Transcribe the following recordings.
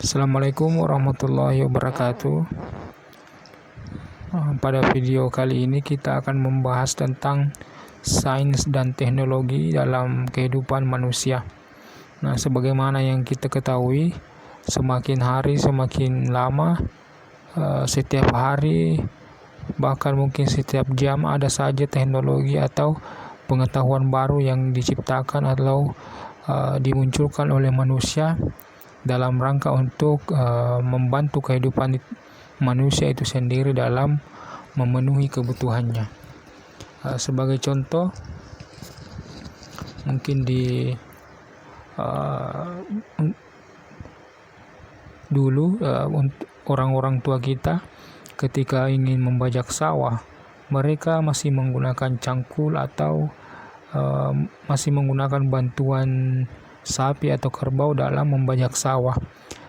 Assalamualaikum warahmatullahi wabarakatuh. Pada video kali ini kita akan membahas tentang sains dan teknologi dalam kehidupan manusia. Nah, sebagaimana yang kita ketahui, semakin hari semakin lama, setiap hari bahkan mungkin setiap jam ada saja teknologi atau pengetahuan baru yang diciptakan atau dimunculkan oleh manusia dalam rangka untuk membantu kehidupan manusia itu sendiri dalam memenuhi kebutuhannya. Sebagai contoh, mungkin di dulu orang-orang tua kita ketika ingin membajak sawah, mereka masih menggunakan cangkul atau masih menggunakan bantuan sapi atau kerbau dalam membajak sawah.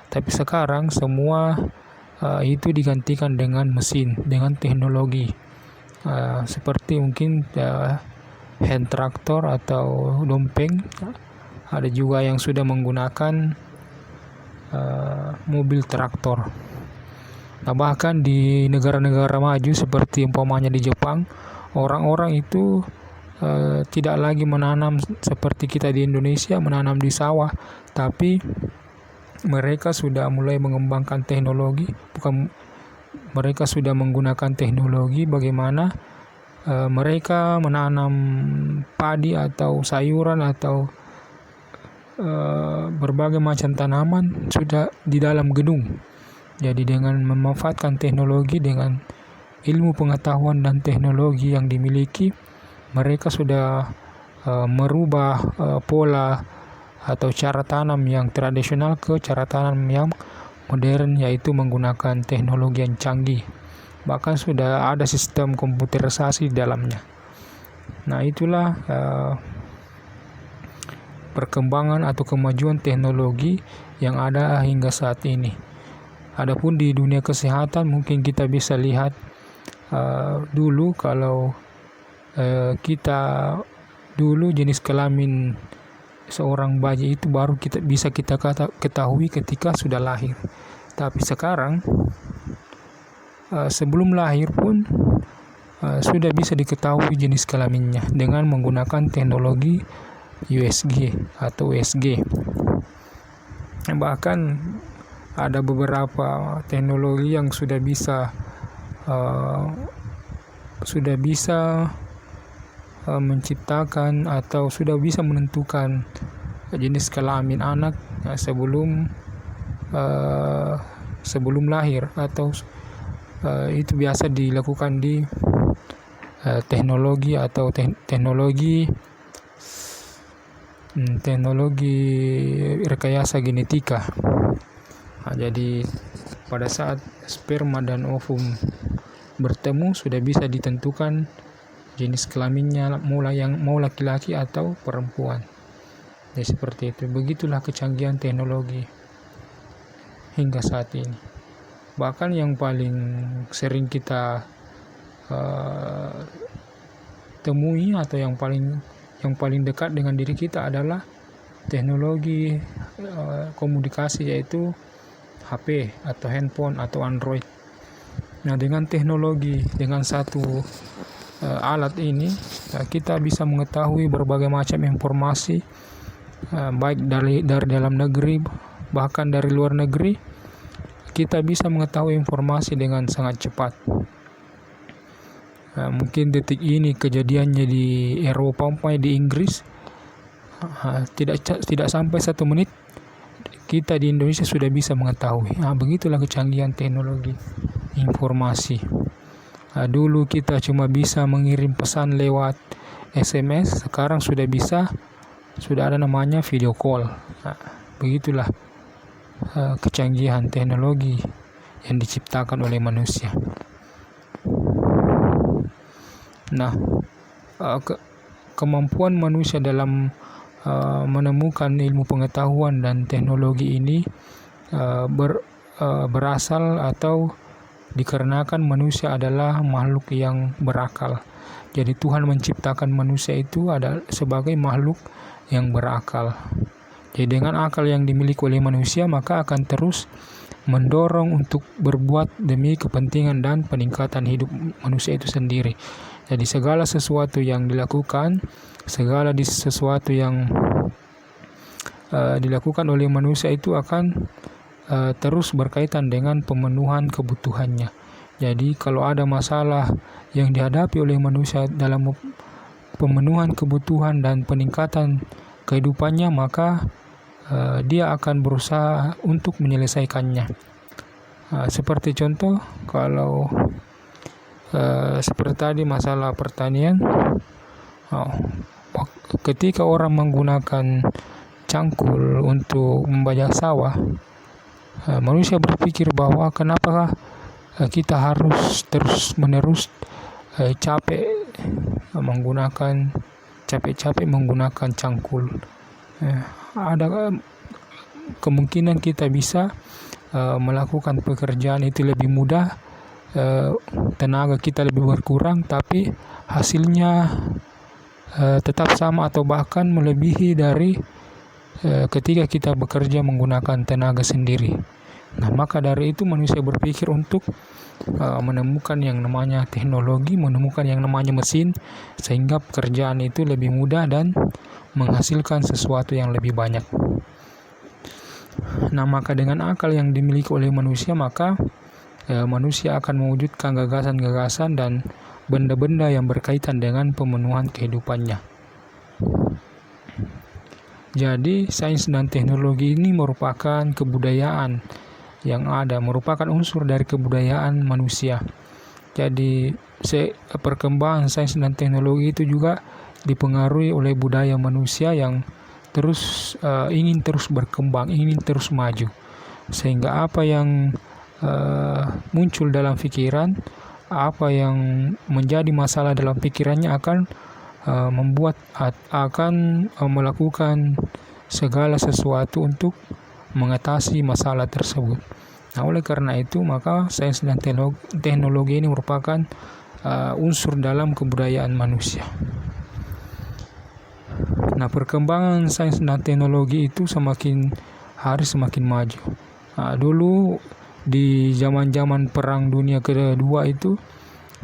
Tapi sekarang semua itu digantikan dengan mesin, dengan teknologi seperti mungkin hand traktor atau dompeng. Ada juga yang sudah menggunakan mobil traktor. Nah, bahkan di negara-negara maju seperti umpamanya di Jepang, orang-orang itu tidak lagi menanam seperti kita di Indonesia, menanam di sawah, tapi mereka sudah mulai mengembangkan teknologi, mereka sudah menggunakan teknologi bagaimana mereka menanam padi atau sayuran atau berbagai macam tanaman sudah di dalam gedung. Jadi dengan memanfaatkan teknologi, dengan ilmu pengetahuan dan teknologi yang dimiliki, mereka sudah merubah pola atau cara tanam yang tradisional ke cara tanam yang modern, yaitu menggunakan teknologi yang canggih. Bahkan sudah ada sistem komputerisasi di dalamnya. Nah, itulah perkembangan atau kemajuan teknologi yang ada hingga saat ini. Adapun di dunia kesehatan, mungkin kita bisa lihat dulu kalau kita dulu jenis kelamin seorang bayi itu baru bisa kita ketahui ketika sudah lahir. Tapi sekarang sebelum lahir pun sudah bisa diketahui jenis kelaminnya dengan menggunakan teknologi USG atau USG. Bahkan ada beberapa teknologi yang sudah bisa menciptakan atau sudah bisa menentukan jenis kelamin anak sebelum lahir, atau itu biasa dilakukan di teknologi atau teknologi rekayasa genetika. Nah, jadi pada saat sperma dan ovum bertemu sudah bisa ditentukan jenis kelaminnya, mau laki-laki atau perempuan. Jadi seperti itu. Begitulah kecanggihan teknologi hingga saat ini. Bahkan yang paling sering kita temui atau yang paling dekat dengan diri kita adalah teknologi komunikasi, yaitu HP atau handphone atau Android. Nah, dengan teknologi, dengan satu alat ini, kita bisa mengetahui berbagai macam informasi, baik dari dalam negeri bahkan dari luar negeri. Kita bisa mengetahui informasi dengan sangat cepat. Mungkin detik ini kejadiannya di Eropa, di Inggris, tidak sampai 1 menit kita di Indonesia sudah bisa mengetahui. Begitulah kecanggihan teknologi informasi. Dulu kita cuma bisa mengirim pesan lewat SMS, sekarang sudah ada namanya video call. Begitulah kecanggihan teknologi yang diciptakan oleh manusia. Nah, kemampuan manusia dalam menemukan ilmu pengetahuan dan teknologi ini berasal atau dikarenakan manusia adalah makhluk yang berakal. Jadi Tuhan menciptakan manusia itu sebagai makhluk yang berakal. Jadi dengan akal yang dimiliki oleh manusia, maka akan terus mendorong untuk berbuat demi kepentingan dan peningkatan hidup manusia itu sendiri. Jadi segala sesuatu yang dilakukan, sesuatu yang dilakukan oleh manusia itu akan terus berkaitan dengan pemenuhan kebutuhannya. Jadi kalau ada masalah yang dihadapi oleh manusia dalam pemenuhan kebutuhan dan peningkatan kehidupannya, maka dia akan berusaha untuk menyelesaikannya. Seperti contoh, kalau seperti tadi masalah pertanian, ketika orang menggunakan cangkul untuk membajak sawah, manusia berpikir bahwa kenapa kita harus terus-menerus capek menggunakan cangkul. Ada kemungkinan kita bisa melakukan pekerjaan itu lebih mudah, tenaga kita lebih berkurang, tapi hasilnya tetap sama atau bahkan melebihi dari ketika kita bekerja menggunakan tenaga sendiri. Nah, maka dari itu manusia berpikir untuk menemukan yang namanya teknologi, menemukan yang namanya mesin, sehingga pekerjaan itu lebih mudah dan menghasilkan sesuatu yang lebih banyak. Nah, maka dengan akal yang dimiliki oleh manusia, maka manusia akan mewujudkan gagasan-gagasan dan benda-benda yang berkaitan dengan pemenuhan kehidupannya. Jadi, sains dan teknologi ini merupakan kebudayaan yang ada, merupakan unsur dari kebudayaan manusia. Jadi, perkembangan sains dan teknologi itu juga dipengaruhi oleh budaya manusia yang terus ingin terus berkembang, ingin terus maju, sehingga apa yang muncul dalam pikiran, apa yang menjadi masalah dalam pikirannya akan melakukan segala sesuatu untuk mengatasi masalah tersebut. Nah, oleh karena itu, maka sains dan teknologi ini merupakan unsur dalam kebudayaan manusia. Nah, perkembangan sains dan teknologi itu semakin hari semakin maju. Nah, dulu di zaman Perang Dunia Kedua itu,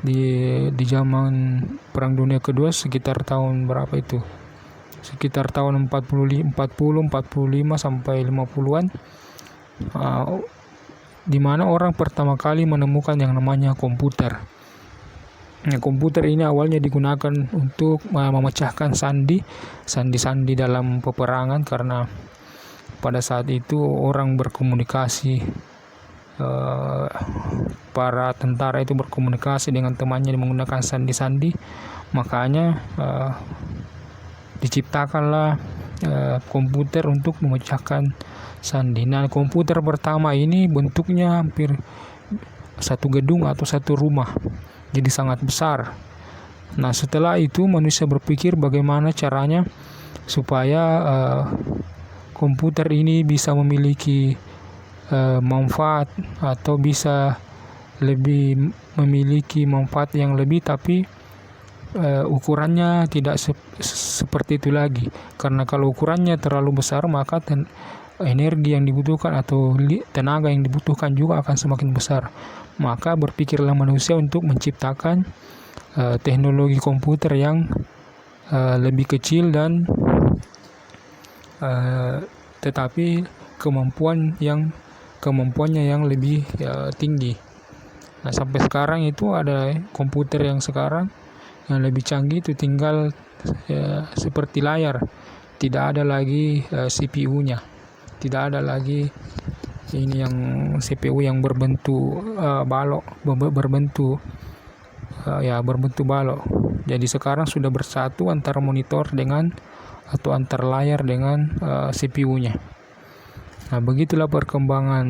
di zaman Perang Dunia Kedua sekitar tahun berapa itu? Sekitar tahun 40, 45 sampai 50-an, di mana orang pertama kali menemukan yang namanya komputer. Nah, komputer ini awalnya digunakan untuk memecahkan sandi dalam peperangan, karena pada saat itu orang berkomunikasi, para tentara itu berkomunikasi dengan temannya menggunakan sandi-sandi, makanya diciptakanlah komputer untuk memecahkan sandi. Nah, komputer pertama ini bentuknya hampir satu gedung atau satu rumah, jadi sangat besar. Nah, setelah itu manusia berpikir bagaimana caranya supaya komputer ini bisa memiliki manfaat, atau bisa lebih memiliki manfaat yang lebih, tapi ukurannya tidak seperti itu lagi. Karena kalau ukurannya terlalu besar, maka energi yang dibutuhkan atau tenaga yang dibutuhkan juga akan semakin besar. Maka berpikirlah manusia untuk menciptakan teknologi komputer yang lebih kecil dan tetapi kemampuannya yang lebih tinggi. Nah, sampai sekarang itu ada komputer yang sekarang yang lebih canggih, itu tinggal seperti layar, tidak ada lagi CPU-nya, tidak ada lagi ini yang CPU yang berbentuk balok, berbentuk balok. Jadi sekarang sudah bersatu antara monitor dengan atau antar layar dengan CPU-nya. Nah, begitulah perkembangan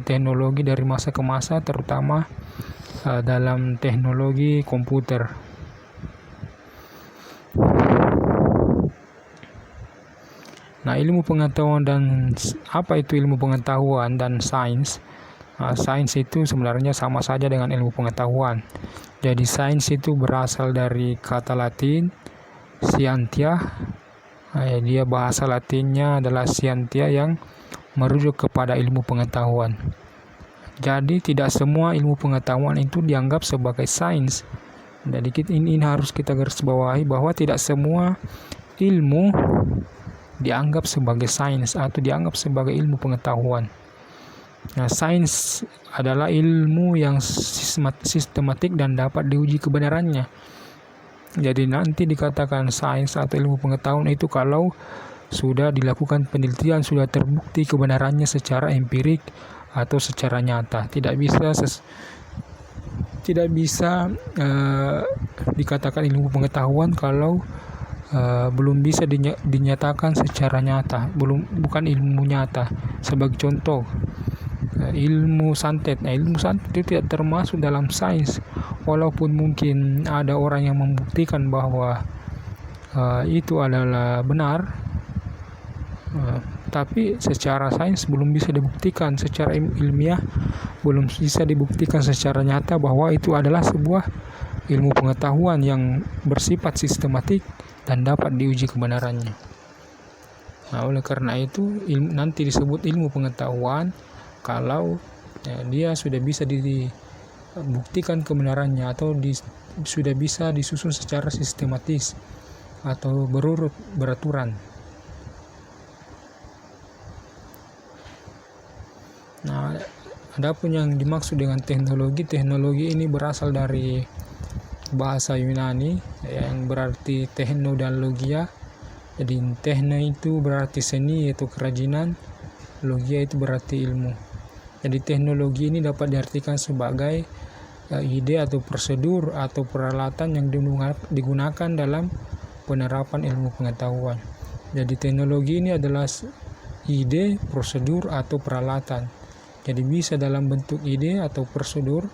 teknologi dari masa ke masa, terutama dalam teknologi komputer. Nah, ilmu pengetahuan dan apa itu ilmu pengetahuan dan sains? Sains itu sebenarnya sama saja dengan ilmu pengetahuan. Jadi sains itu berasal dari kata Latin scientia, Dia bahasa Latinnya adalah scientia yang merujuk kepada ilmu pengetahuan. Jadi tidak semua ilmu pengetahuan itu dianggap sebagai sains. Jadi ini harus kita garis bawahi bahwa tidak semua ilmu dianggap sebagai sains atau dianggap sebagai ilmu pengetahuan. Nah, sains adalah ilmu yang sistematik dan dapat diuji kebenarannya. Jadi nanti dikatakan sains atau ilmu pengetahuan itu kalau sudah dilakukan penelitian, sudah terbukti kebenarannya secara empirik atau secara nyata. Tidak bisa dikatakan ilmu pengetahuan kalau belum bisa dinyatakan secara nyata, bukan ilmu nyata. Sebagai contoh, ilmu santet. Ilmu santet itu tidak termasuk dalam sains, walaupun mungkin ada orang yang membuktikan bahwa itu adalah benar, tapi secara sains belum bisa dibuktikan, secara ilmiah belum bisa dibuktikan secara nyata bahwa itu adalah sebuah ilmu pengetahuan yang bersifat sistematik dan dapat diuji kebenarannya. Nah, oleh karena itu nanti disebut ilmu pengetahuan kalau dia sudah bisa dibuktikan kebenarannya atau sudah bisa disusun secara sistematis atau beraturan. Nah, adapun yang dimaksud dengan teknologi ini berasal dari bahasa Yunani yang berarti techno dan logia. Jadi techno itu berarti seni, yaitu kerajinan, logia itu berarti ilmu. Jadi teknologi ini dapat diartikan sebagai ide atau prosedur atau peralatan yang digunakan dalam penerapan ilmu pengetahuan. Jadi teknologi ini adalah ide, prosedur atau peralatan. Jadi bisa dalam bentuk ide atau prosedur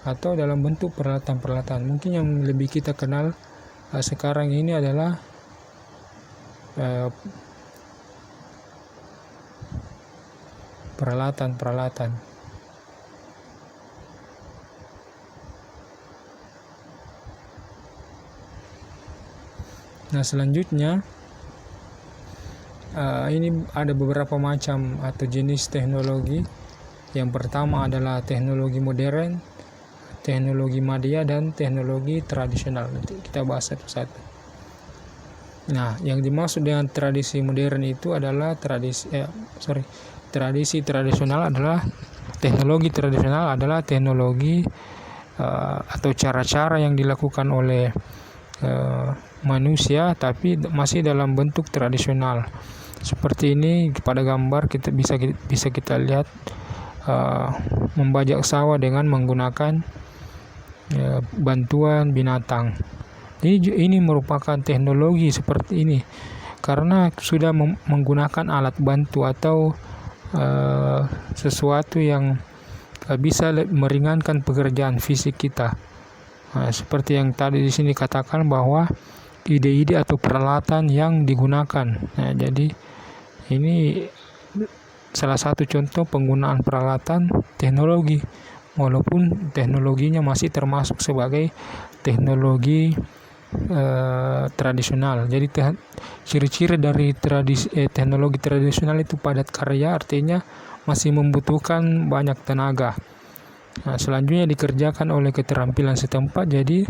atau dalam bentuk peralatan-peralatan. Mungkin yang lebih kita kenal sekarang ini adalah peralatan-peralatan. Nah, selanjutnya ini ada beberapa macam atau jenis teknologi. Yang pertama adalah teknologi modern, teknologi media, dan teknologi tradisional. Nanti kita bahas satu-satu. Nah, yang dimaksud dengan tradisi modern itu adalah tradisi tradisional adalah teknologi atau cara-cara yang dilakukan oleh manusia tapi masih dalam bentuk tradisional. Seperti ini pada gambar kita bisa kita lihat membajak sawah dengan menggunakan bantuan binatang. Ini merupakan teknologi seperti ini karena sudah menggunakan alat bantu atau sesuatu yang bisa meringankan pekerjaan fisik kita. Nah, seperti yang tadi di sini katakan bahwa ide-ide atau peralatan yang digunakan. Nah, jadi ini salah satu contoh penggunaan peralatan teknologi, walaupun teknologinya masih termasuk sebagai teknologi tradisional. Jadi ciri-ciri dari teknologi tradisional itu padat karya, artinya masih membutuhkan banyak tenaga. Nah, selanjutnya dikerjakan oleh keterampilan setempat. Jadi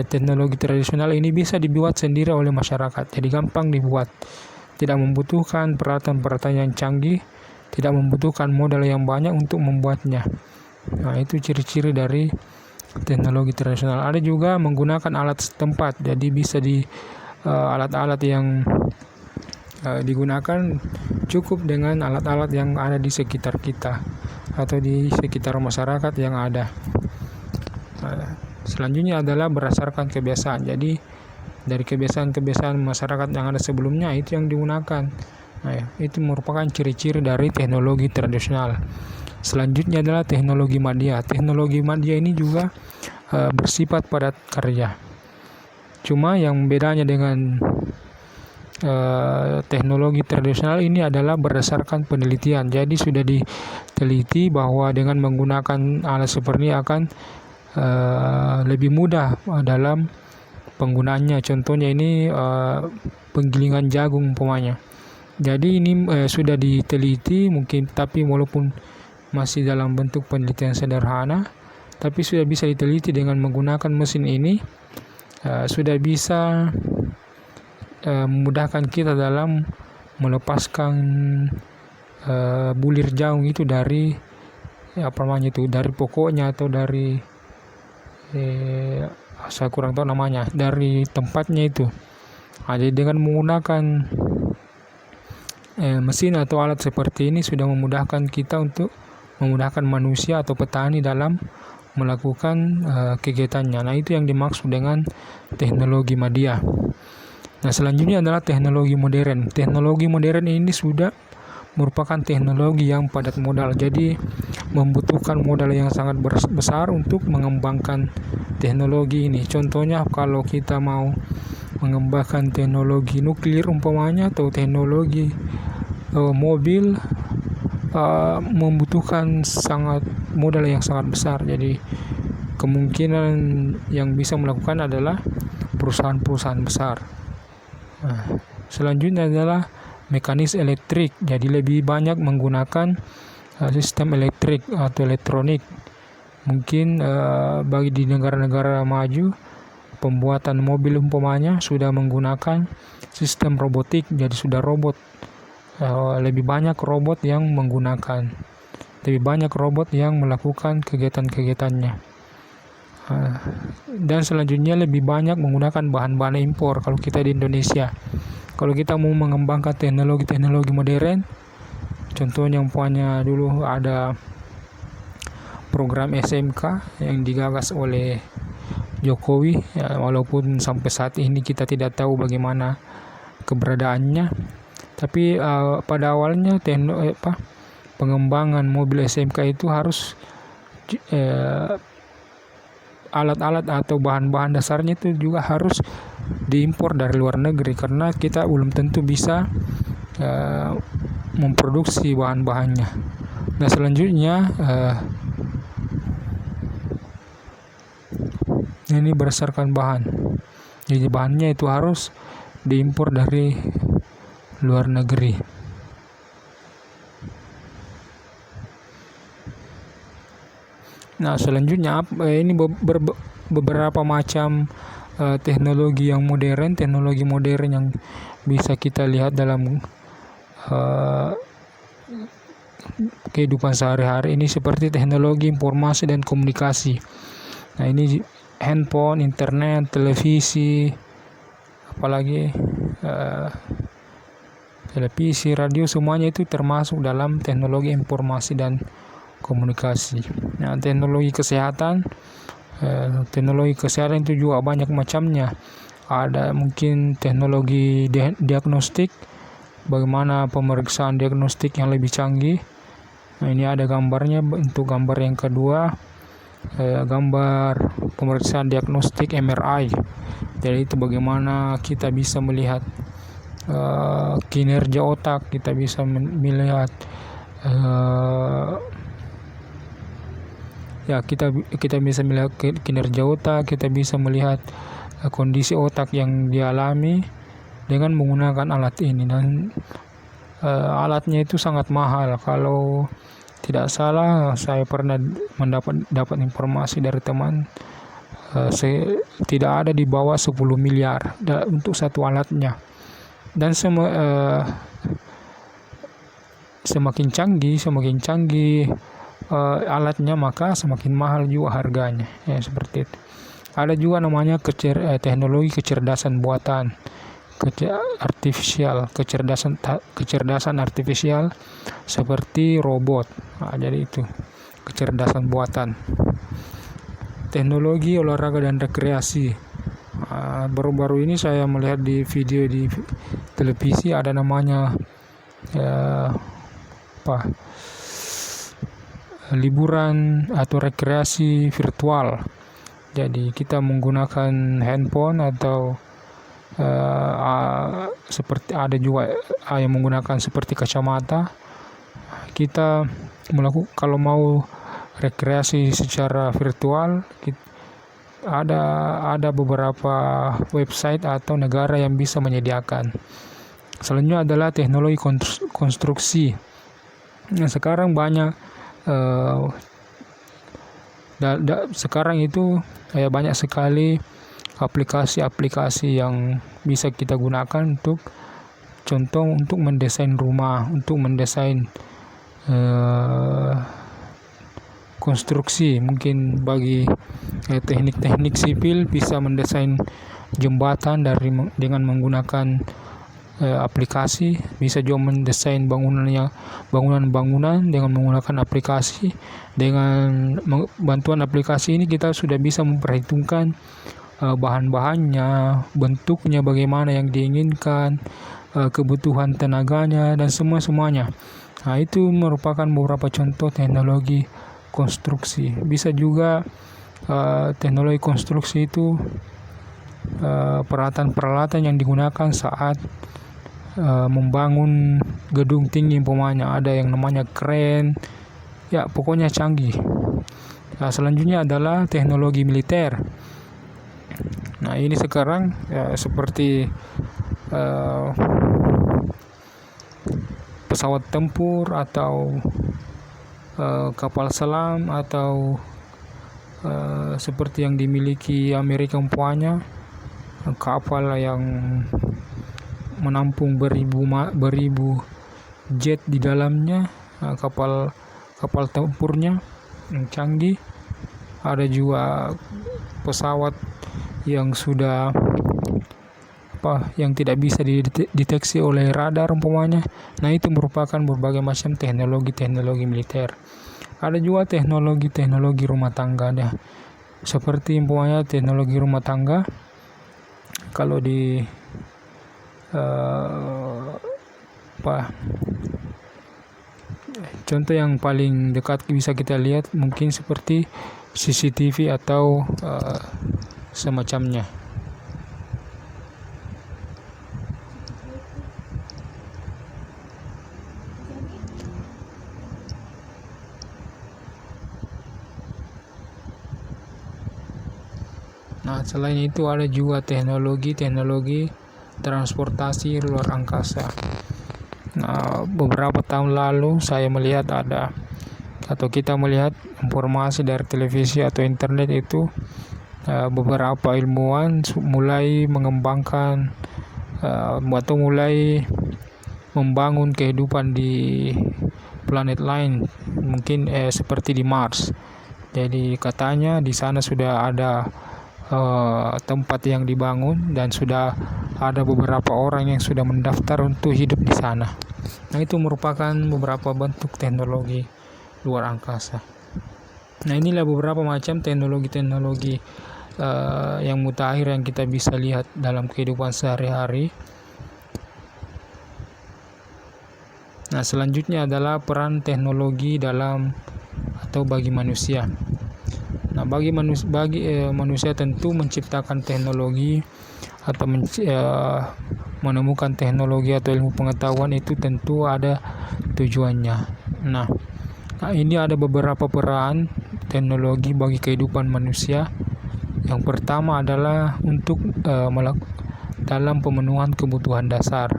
teknologi tradisional ini bisa dibuat sendiri oleh masyarakat. Jadi gampang dibuat, tidak membutuhkan peralatan-peralatan yang canggih, tidak membutuhkan modal yang banyak untuk membuatnya. Nah, itu ciri-ciri dari teknologi tradisional. Ada juga menggunakan alat setempat. Jadi bisa alat-alat yang digunakan cukup dengan alat-alat yang ada di sekitar kita atau di sekitar masyarakat yang ada. Selanjutnya adalah berdasarkan kebiasaan. Jadi dari kebiasaan-kebiasaan masyarakat yang ada sebelumnya itu yang digunakan. Nah, itu merupakan ciri-ciri dari teknologi tradisional. Selanjutnya adalah teknologi media. Teknologi media ini juga bersifat padat karya. Cuma yang bedanya dengan teknologi tradisional ini adalah berdasarkan penelitian. Jadi sudah diteliti bahwa dengan menggunakan alat seperti ini akan lebih mudah dalam penggunaannya. Contohnya ini penggilingan jagung umpamanya. Jadi ini sudah diteliti mungkin, tapi walaupun masih dalam bentuk penelitian sederhana, tapi sudah bisa diteliti dengan menggunakan mesin ini, sudah bisa memudahkan kita dalam melepaskan bulir jagung itu dari dari pokoknya atau dari saya kurang tahu namanya, dari tempatnya itu. Jadi dengan menggunakan mesin atau alat seperti ini sudah memudahkan kita untuk memudahkan manusia atau petani dalam melakukan kegiatannya. Nah, itu yang dimaksud dengan teknologi media. Nah, selanjutnya adalah teknologi modern. Teknologi modern ini sudah merupakan teknologi yang padat modal, jadi membutuhkan modal yang sangat besar untuk mengembangkan teknologi ini. Contohnya kalau kita mau mengembangkan teknologi nuklir umpamanya atau teknologi mobil, membutuhkan modal yang sangat besar. Jadi kemungkinan yang bisa melakukan adalah perusahaan-perusahaan besar. Nah, selanjutnya adalah mekanis elektrik, jadi lebih banyak menggunakan sistem elektrik atau elektronik. Mungkin bagi di negara-negara maju, pembuatan mobil umpamanya sudah menggunakan sistem robotik, jadi sudah robot. Lebih banyak robot yang melakukan kegiatan-kegiatannya. Dan selanjutnya lebih banyak menggunakan bahan-bahan impor kalau kita di Indonesia. Kalau kita mau mengembangkan teknologi-teknologi modern, contohnya umpamanya dulu ada program SMK yang digagas oleh Jokowi, walaupun sampai saat ini kita tidak tahu bagaimana keberadaannya, tapi pada awalnya pengembangan mobil SMK itu harus alat-alat atau bahan-bahan dasarnya itu juga harus diimpor dari luar negeri, karena kita belum tentu bisa memproduksi bahan-bahannya. Nah, selanjutnya ini berdasarkan bahan, jadi bahannya itu harus diimpor dari luar negeri. Nah, selanjutnya ini beberapa macam teknologi modern yang bisa kita lihat dalam kehidupan sehari-hari ini, seperti teknologi informasi dan komunikasi. Nah, ini handphone, internet, televisi, apalagi televisi, radio, semuanya itu termasuk dalam teknologi informasi dan komunikasi. Nah, teknologi kesehatan itu juga banyak macamnya. Ada mungkin teknologi diagnostik, bagaimana pemeriksaan diagnostik yang lebih canggih. Nah, ini ada gambarnya. Untuk gambar yang kedua, gambar pemeriksaan diagnostik MRI. Jadi itu bagaimana kita bisa melihat kinerja otak, kita bisa melihat kita bisa melihat kinerja otak, kita bisa melihat kondisi otak yang dialami dengan menggunakan alat ini. Dan alatnya itu sangat mahal. Kalau tidak salah, saya pernah mendapat informasi dari teman, tidak ada di bawah 10 miliar untuk satu alatnya. Dan semakin canggih alatnya, maka semakin mahal juga harganya, seperti itu. Ada juga namanya teknologi kecerdasan buatan, kecerdasan artifisial seperti robot. Nah, jadi itu kecerdasan buatan. Teknologi olahraga dan rekreasi. Baru-baru ini saya melihat di video di televisi ada namanya liburan atau rekreasi virtual. Jadi kita menggunakan handphone atau seperti ada juga yang menggunakan seperti kacamata. Kita kalau mau rekreasi secara virtual, ada beberapa website atau negara yang bisa menyediakan. Selanjutnya adalah teknologi konstruksi. Nah, sekarang banyak sekarang itu banyak sekali aplikasi-aplikasi yang bisa kita gunakan untuk contoh untuk mendesain rumah, untuk mendesain konstruksi. Mungkin bagi teknik-teknik sipil bisa mendesain jembatan dengan menggunakan aplikasi, bisa juga mendesain bangunan dengan menggunakan aplikasi. Dengan bantuan aplikasi ini kita sudah bisa memperhitungkan bahan-bahannya, bentuknya bagaimana yang diinginkan, kebutuhan tenaganya dan semuanya. Nah, itu merupakan beberapa contoh teknologi konstruksi. Bisa juga teknologi konstruksi itu peralatan-peralatan yang digunakan saat membangun gedung tinggi, umpamanya ada yang namanya kren, ya pokoknya canggih. Nah, selanjutnya adalah teknologi militer. Nah, ini sekarang seperti pesawat tempur atau kapal selam atau seperti yang dimiliki Amerika umpamanya, kapal yang menampung beribu jet di dalamnya, kapal tempurnya yang canggih. Ada juga pesawat yang sudah yang tidak bisa dideteksi oleh radar umpamanya. Nah, itu merupakan berbagai macam teknologi militer. Ada juga teknologi rumah tangga, seperti umpamanya teknologi rumah tangga. Kalau di contoh yang paling dekat bisa kita lihat mungkin seperti CCTV atau semacamnya. Nah, selain itu ada juga teknologi transportasi luar angkasa. Nah, beberapa tahun lalu saya melihat kita melihat informasi dari televisi atau internet itu, beberapa ilmuwan mulai mengembangkan atau mulai membangun kehidupan di planet lain, mungkin seperti di Mars. Jadi katanya di sana sudah ada tempat yang dibangun dan sudah ada beberapa orang yang sudah mendaftar untuk hidup di sana. Nah, itu merupakan beberapa bentuk teknologi luar angkasa. Nah, inilah beberapa macam teknologi yang mutakhir yang kita bisa lihat dalam kehidupan sehari-hari. Nah, selanjutnya adalah peran teknologi dalam atau bagi manusia. Nah, bagi manusia tentu menciptakan teknologi atau menemukan teknologi atau ilmu pengetahuan itu tentu ada tujuannya. Nah, ini ada beberapa peran teknologi bagi kehidupan manusia. Yang pertama adalah untuk dalam pemenuhan kebutuhan dasar.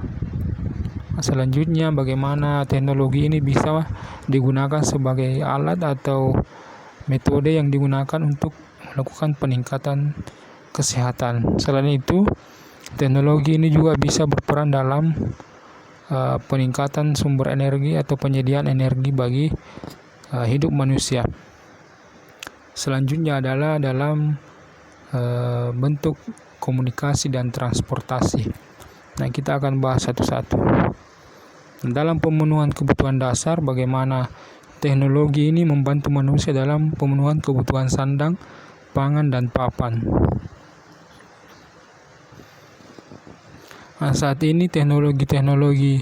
Selanjutnya, bagaimana teknologi ini bisa digunakan sebagai alat atau metode yang digunakan untuk melakukan peningkatan kesehatan. Selain itu, teknologi ini juga bisa berperan dalam peningkatan sumber energi atau penyediaan energi bagi hidup manusia. Selanjutnya adalah dalam bentuk komunikasi dan transportasi. Nah, kita akan bahas satu-satu. Dalam pemenuhan kebutuhan dasar, bagaimana teknologi ini membantu manusia dalam pemenuhan kebutuhan sandang, pangan, dan papan. Nah, saat ini teknologi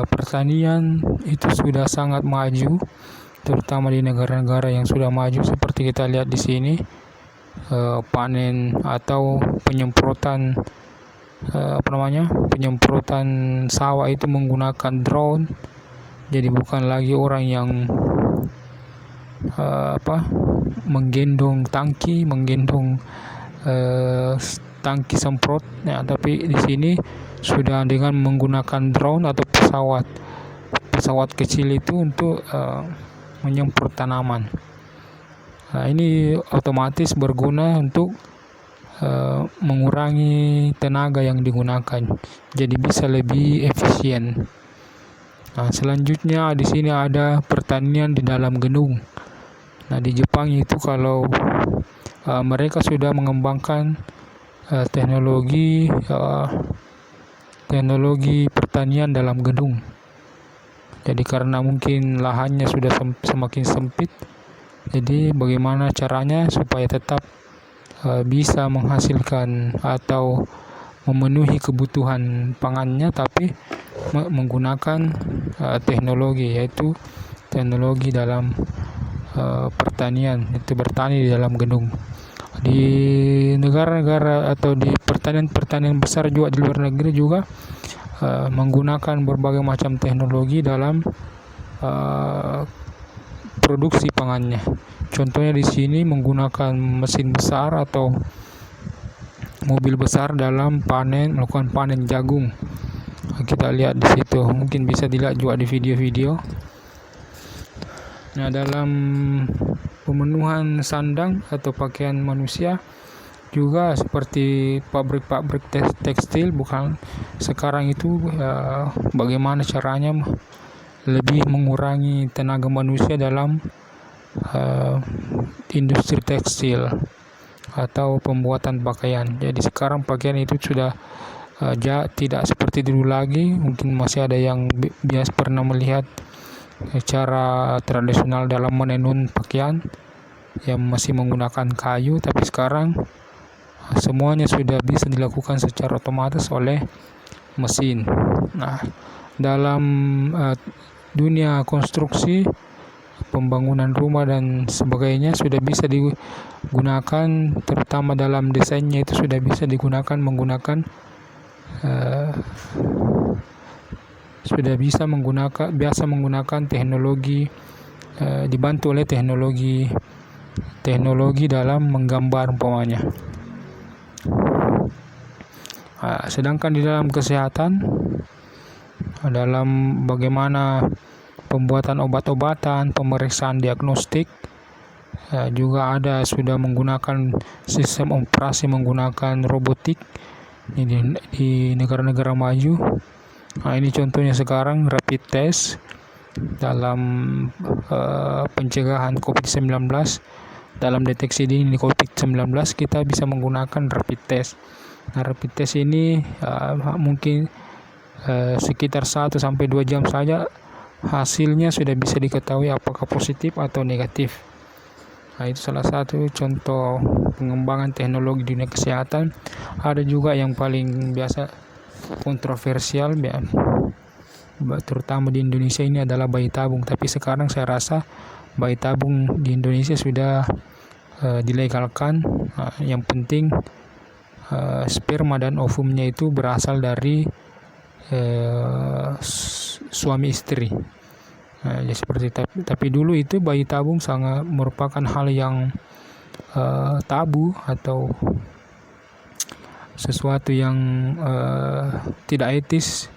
pertanian itu sudah sangat maju, terutama di negara-negara yang sudah maju seperti kita lihat di sini. Panen atau penyemprotan sawah itu menggunakan drone. Jadi bukan lagi orang yang menggendong tangki semprot. Nah, tapi di sini sudah dengan menggunakan drone atau pesawat kecil itu untuk menyemprot tanaman. Nah, ini otomatis berguna untuk mengurangi tenaga yang digunakan, jadi bisa lebih efisien. Nah, selanjutnya di sini ada pertanian di dalam gedung. Nah, di Jepang itu kalau mereka sudah mengembangkan teknologi pertanian dalam gedung. Jadi karena mungkin lahannya sudah semakin sempit, jadi bagaimana caranya supaya tetap bisa menghasilkan atau memenuhi kebutuhan pangannya, tapi menggunakan teknologi, yaitu teknologi dalam pertanian, itu bertani di dalam gedung. Di negara-negara atau di pertanian besar juga di luar negeri juga menggunakan berbagai macam teknologi dalam produksi pangannya. Contohnya di sini menggunakan mesin besar atau mobil besar dalam melakukan panen jagung. Kita lihat di situ, mungkin bisa dilihat juga di video-video. Nah, dalam pemenuhan sandang atau pakaian manusia juga seperti pabrik-pabrik tekstil, bukan sekarang itu bagaimana caranya lebih mengurangi tenaga manusia dalam industri tekstil atau pembuatan pakaian. Jadi sekarang pakaian itu sudah tidak seperti dulu lagi. Mungkin masih ada yang biasa pernah melihat cara tradisional dalam menenun pakaian yang masih menggunakan kayu, tapi sekarang semuanya sudah bisa dilakukan secara otomatis oleh mesin. Nah, dalam dunia konstruksi, pembangunan rumah dan sebagainya sudah bisa digunakan, terutama dalam desainnya itu sudah bisa digunakan menggunakan teknologi, dibantu oleh teknologi dalam menggambar umpamanya. Sedangkan di dalam kesehatan, dalam bagaimana pembuatan obat-obatan, pemeriksaan diagnostik, juga ada sudah menggunakan sistem operasi menggunakan robotik di negara-negara maju. Nah, ini contohnya sekarang rapid test dalam pencegahan COVID-19. Dalam deteksi dini COVID-19 kita bisa menggunakan rapid test. Nah, rapid test ini mungkin sekitar 1-2 jam saja hasilnya sudah bisa diketahui apakah positif atau negatif. Nah, itu salah satu contoh pengembangan teknologi di dunia kesehatan. Ada juga yang paling biasa kontroversial, terutama di Indonesia, ini adalah bayi tabung. Tapi sekarang saya rasa bayi tabung di Indonesia sudah dilegalkan. Yang penting sperma dan ovumnya itu berasal dari suami istri. Ya seperti tapi dulu itu bayi tabung sangat merupakan hal yang tabu atau sesuatu yang tidak etis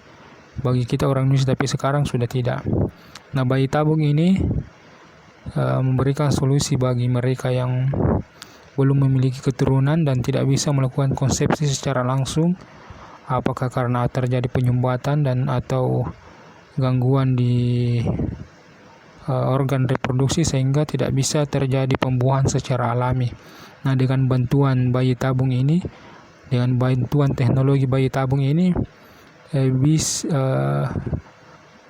bagi kita orang Indonesia, tapi sekarang sudah tidak. Nah, bayi tabung ini memberikan solusi bagi mereka yang belum memiliki keturunan dan tidak bisa melakukan konsepsi secara langsung, apakah karena terjadi penyumbatan dan atau gangguan di organ reproduksi sehingga tidak bisa terjadi pembuahan secara alami. Nah, dengan bantuan bayi tabung ini, dengan bantuan teknologi bayi tabung ini,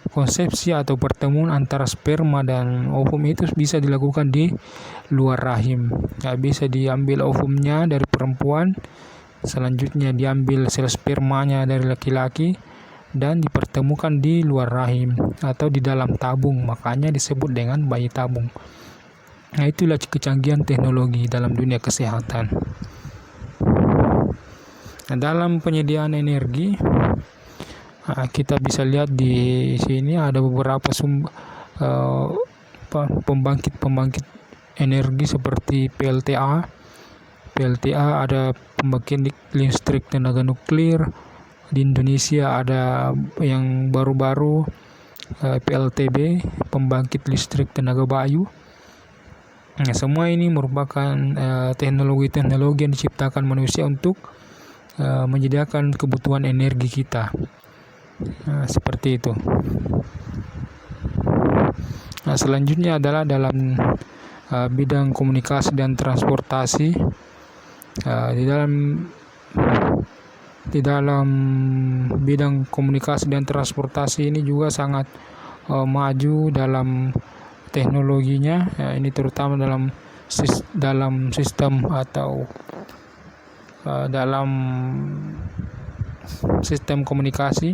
konsepsi atau pertemuan antara sperma dan ovum itu bisa dilakukan di luar rahim. Nah, bisa diambil ovumnya dari perempuan, selanjutnya diambil sel spermanya dari laki-laki dan dipertemukan di luar rahim atau di dalam tabung, makanya disebut dengan bayi tabung. Nah, itulah kecanggihan teknologi dalam dunia kesehatan. Nah, dalam penyediaan energi, kita bisa lihat di sini ada beberapa pembangkit energi seperti PLTA. PLTA ada pembangkit listrik tenaga nuklir. Di Indonesia ada yang baru-baru PLTB, pembangkit listrik tenaga bayu. Nah, semua ini merupakan teknologi-teknologi yang diciptakan manusia untuk menyediakan kebutuhan energi kita. Seperti itu. Nah, selanjutnya adalah dalam bidang komunikasi dan transportasi. Di dalam bidang komunikasi dan transportasi ini juga sangat maju dalam teknologinya. Ini terutama dalam sistem atau dalam sistem komunikasi.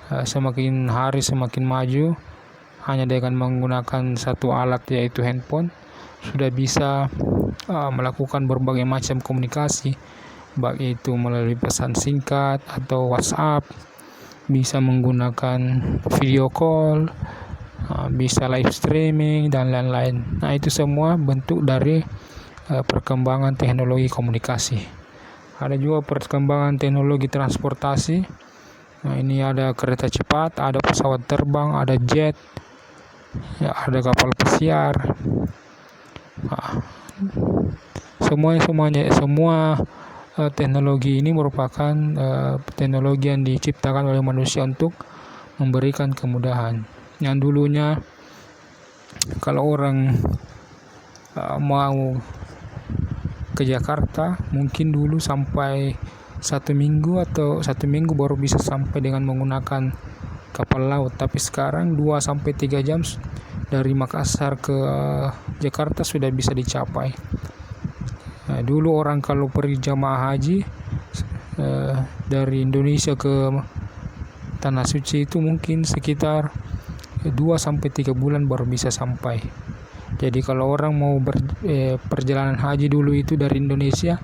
Semakin hari semakin maju. Hanya dengan menggunakan satu alat yaitu handphone sudah bisa melakukan berbagai macam komunikasi, baik itu melalui pesan singkat atau WhatsApp, bisa menggunakan video call, bisa live streaming dan lain-lain. Nah, itu semua bentuk dari perkembangan teknologi komunikasi. Ada juga perkembangan teknologi transportasi. Nah, ini ada kereta cepat, ada pesawat terbang, ada jet, ya, ada kapal pesiar. Nah, semua teknologi ini merupakan teknologi yang diciptakan oleh manusia untuk memberikan kemudahan. Yang dulunya kalau orang mau ke Jakarta, mungkin dulu sampai 1 minggu baru bisa sampai dengan menggunakan kapal laut. Tapi sekarang 2-3 jam dari Makassar ke Jakarta sudah bisa dicapai. Nah, dulu orang kalau pergi jamaah haji dari Indonesia ke Tanah Suci itu mungkin sekitar 2-3 bulan baru bisa sampai. Jadi kalau orang mau perjalanan haji dulu itu dari Indonesia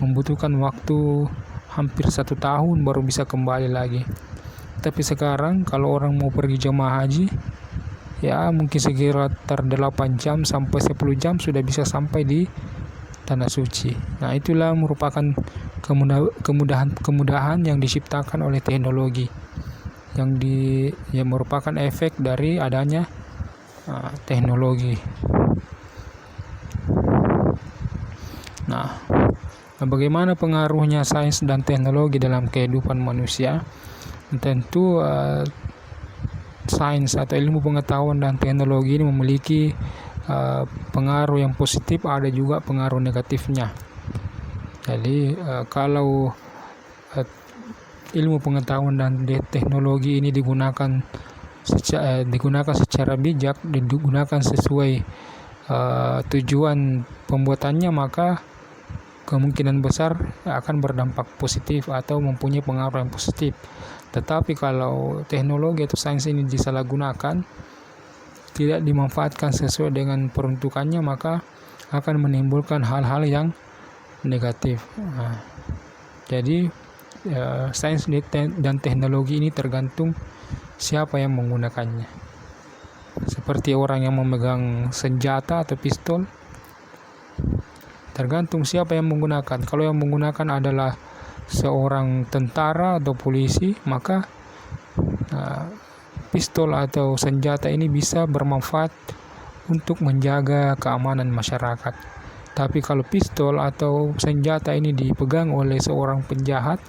membutuhkan waktu hampir 1 tahun baru bisa kembali lagi. Tapi sekarang kalau orang mau pergi jamaah haji, ya mungkin sekitar 8 jam sampai 10 jam sudah bisa sampai di Tanah Suci. Nah, itulah merupakan kemudahan yang diciptakan oleh teknologi yang merupakan efek dari adanya teknologi. Nah, bagaimana pengaruhnya sains dan teknologi dalam kehidupan manusia? Tentu sains atau ilmu pengetahuan dan teknologi ini memiliki pengaruh yang positif, ada juga pengaruh negatifnya. Jadi kalau ilmu pengetahuan dan teknologi ini digunakan secara bijak, digunakan sesuai tujuan pembuatannya, maka kemungkinan besar akan berdampak positif atau mempunyai pengaruh yang positif. Tetapi kalau teknologi atau sains ini disalahgunakan, tidak dimanfaatkan sesuai dengan peruntukannya, maka akan menimbulkan hal-hal yang negatif. Jadi sains dan teknologi ini tergantung siapa yang menggunakannya. Seperti orang yang memegang senjata atau pistol, tergantung siapa yang menggunakan. Kalau yang menggunakan adalah seorang tentara atau polisi, maka pistol atau senjata ini bisa bermanfaat untuk menjaga keamanan masyarakat. Tapi kalau pistol atau senjata ini dipegang oleh seorang penjahat,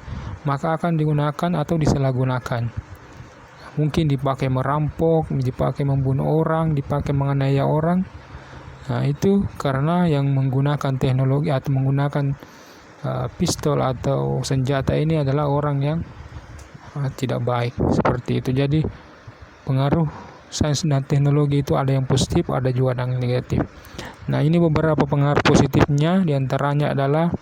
maka akan digunakan atau disalahgunakan. Mungkin dipakai merampok, dipakai membunuh orang, dipakai menganiaya orang. Nah, itu karena yang menggunakan teknologi atau menggunakan pistol atau senjata ini adalah orang yang tidak baik, seperti itu. Jadi pengaruh sains dan teknologi itu ada yang positif, ada juga yang negatif. Nah, ini beberapa pengaruh positifnya, diantaranya adalah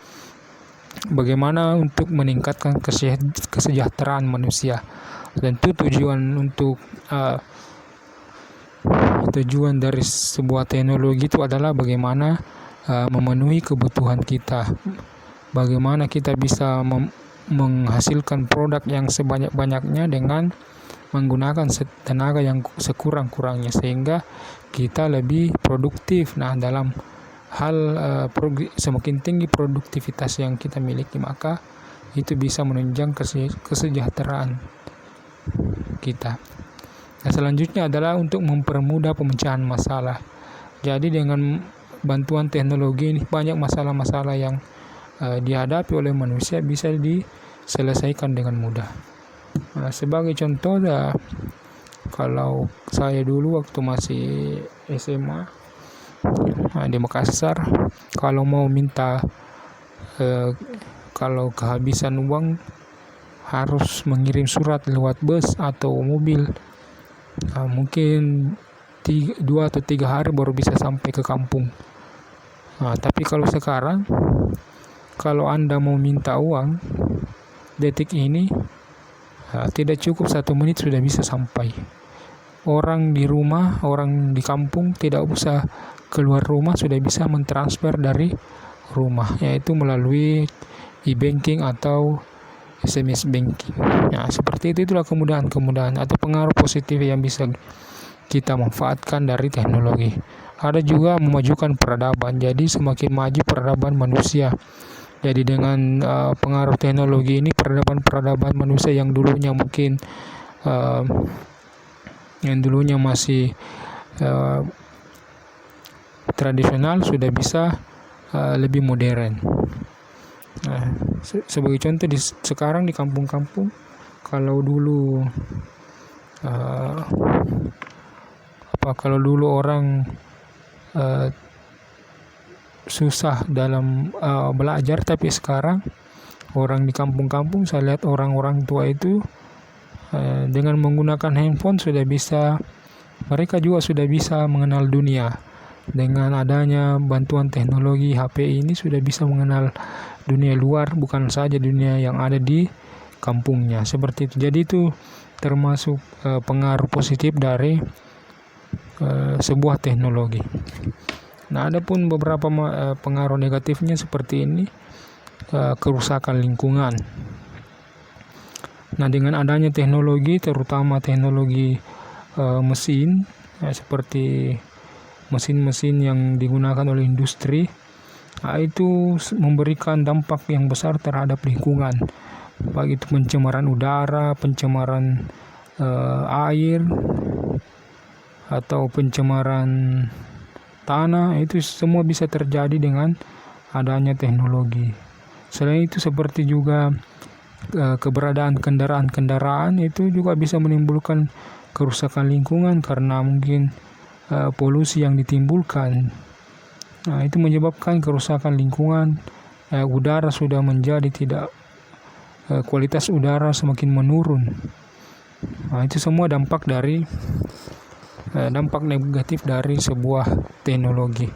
bagaimana untuk meningkatkan kesejahteraan manusia. Tentu tujuan dari sebuah teknologi itu adalah bagaimana memenuhi kebutuhan kita, bagaimana kita bisa menghasilkan produk yang sebanyak-banyaknya dengan menggunakan tenaga yang sekurang-kurangnya sehingga kita lebih produktif. Nah, dalam hal semakin tinggi produktivitas yang kita miliki, maka itu bisa menunjang kesejahteraan kita. Nah, selanjutnya adalah untuk mempermudah pemecahan masalah. Jadi dengan bantuan teknologi ini banyak masalah-masalah yang dihadapi oleh manusia bisa diselesaikan dengan mudah. Nah, sebagai contoh, kalau saya dulu waktu masih SMA di Makassar, kalau mau minta kalau kehabisan uang harus mengirim surat lewat bus atau mobil, mungkin 2 atau 3 hari baru bisa sampai ke kampung. Tapi kalau sekarang, kalau Anda mau minta uang detik ini, tidak cukup 1 menit sudah bisa sampai. Orang di rumah, orang di kampung tidak usah keluar rumah sudah bisa mentransfer dari rumah, yaitu melalui e-banking atau SMS banking. Nah, seperti itulah kemudahan-kemudahan atau pengaruh positif yang bisa kita manfaatkan dari teknologi. Ada juga memajukan peradaban, jadi semakin maju peradaban manusia. Jadi dengan pengaruh teknologi ini, peradaban manusia yang dulunya mungkin masih tradisional sudah bisa lebih modern. Nah, sebagai contoh sekarang di kampung-kampung, kalau dulu orang susah dalam belajar, tapi sekarang orang di kampung-kampung, saya lihat orang-orang tua itu dengan menggunakan handphone mereka juga sudah bisa mengenal dunia. Dengan adanya bantuan teknologi HP ini sudah bisa mengenal dunia luar, bukan saja dunia yang ada di kampungnya, seperti itu. Jadi itu termasuk pengaruh positif dari sebuah teknologi. Nah, ada pun beberapa pengaruh negatifnya seperti ini, kerusakan lingkungan. Nah, dengan adanya teknologi, terutama teknologi mesin, seperti mesin-mesin yang digunakan oleh industri, itu memberikan dampak yang besar terhadap lingkungan, baik itu pencemaran udara, pencemaran air, atau pencemaran tanah. Itu semua bisa terjadi dengan adanya teknologi. Selain itu, seperti juga keberadaan kendaraan-kendaraan itu juga bisa menimbulkan kerusakan lingkungan karena mungkin polusi yang ditimbulkan. Nah, itu menyebabkan kerusakan lingkungan. Udara sudah menjadi kualitas udara semakin menurun. Nah, itu semua dampak negatif dari sebuah teknologi.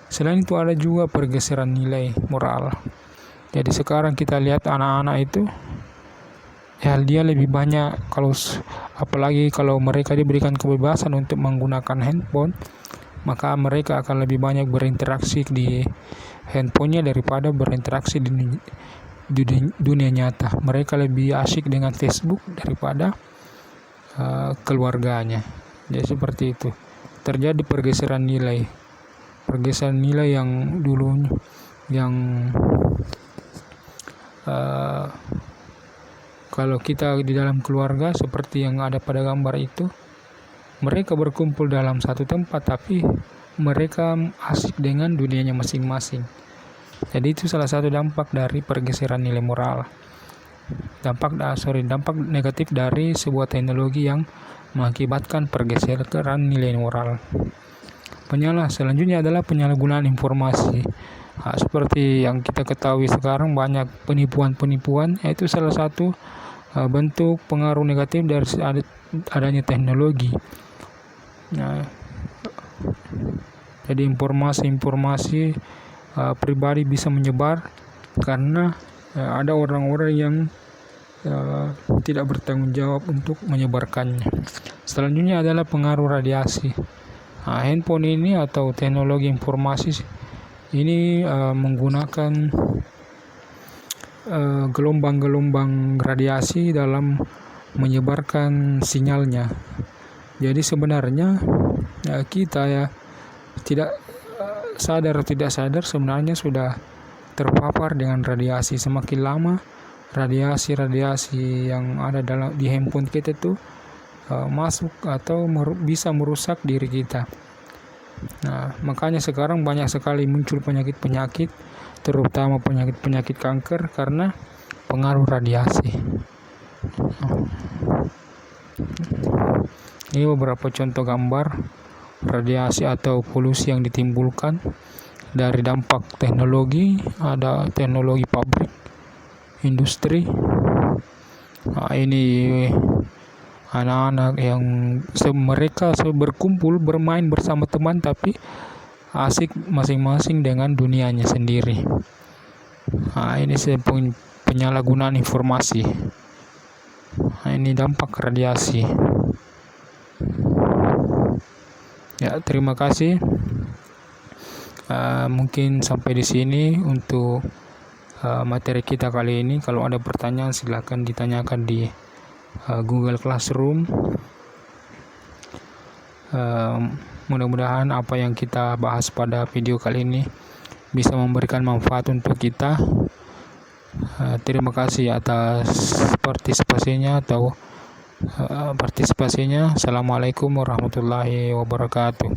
Selain itu, ada juga pergeseran nilai moral. Jadi sekarang kita lihat anak-anak itu, dia lebih banyak, apalagi kalau mereka diberikan kebebasan untuk menggunakan handphone, maka mereka akan lebih banyak berinteraksi di handphonenya daripada berinteraksi di dunia nyata. Mereka lebih asyik dengan Facebook daripada keluarganya. Jadi seperti itu, terjadi pergeseran nilai yang dulunya kalau kita di dalam keluarga seperti yang ada pada gambar itu, mereka berkumpul dalam satu tempat tapi mereka asik dengan dunianya masing-masing. Jadi itu salah satu dampak dari pergeseran nilai moral. Dampak negatif dari sebuah teknologi yang mengakibatkan pergeseran nilai moral. Selanjutnya adalah penyalahgunaan informasi. Seperti yang kita ketahui sekarang, banyak penipuan, itu salah satu bentuk pengaruh negatif dari adanya teknologi. Nah, jadi informasi pribadi bisa menyebar karena ada orang-orang yang tidak bertanggung jawab untuk menyebarkannya. Selanjutnya adalah pengaruh radiasi. Handphone ini atau teknologi informasi ini menggunakan gelombang-gelombang radiasi dalam menyebarkan sinyalnya. Jadi sebenarnya kita ya tidak sadar atau tidak sadar sebenarnya sudah terpapar dengan radiasi. Semakin lama radiasi yang ada di handphone kita itu masuk atau bisa merusak diri kita. Nah, makanya sekarang banyak sekali muncul penyakit-penyakit, terutama penyakit-penyakit kanker karena pengaruh radiasi. Ini beberapa contoh gambar radiasi atau polusi yang ditimbulkan dari dampak teknologi. Ada teknologi pabrik, industri. Nah, ini anak-anak yang mereka berkumpul bermain bersama teman tapi asik masing-masing dengan dunianya sendiri. Nah, ini penyalahgunaan informasi. Nah, ini dampak radiasi. Ya, terima kasih. Mungkin sampai di sini untuk materi kita kali ini. Kalau ada pertanyaan silahkan ditanyakan di Google Classroom. Mudah-mudahan apa yang kita bahas pada video kali ini bisa memberikan manfaat untuk kita. Terima kasih atas partisipasinya. Assalamualaikum warahmatullahi wabarakatuh.